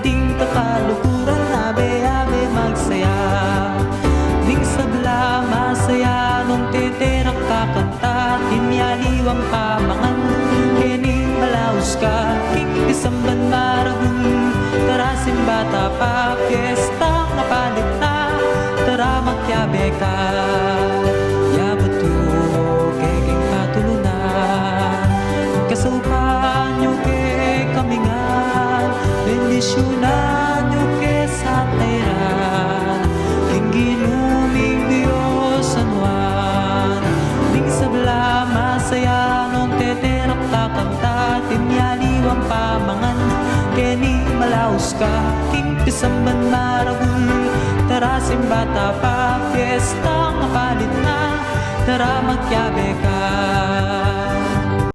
ting kakalukuran, abe-abe magsaya. Ding sabla masaya nung titerak kakanta, tinyaliwang pamangan, kening malaos ka, kikpisamban maragul. Tara simbata pa, piyesta nga palit na, tara magyabe ka. Yabato, keging patulunan, kasaupan nyo ke kami nga, bendisyonan nyo ke sa tayran, king ginuming Diyos anuan. Ding sabla masaya nung teterak kakanta, tinyaliwang pamangan, keni malaos ka, king pisamban maragul. Tara simbata pa, piyesta nga palit na, tara magyabe ka.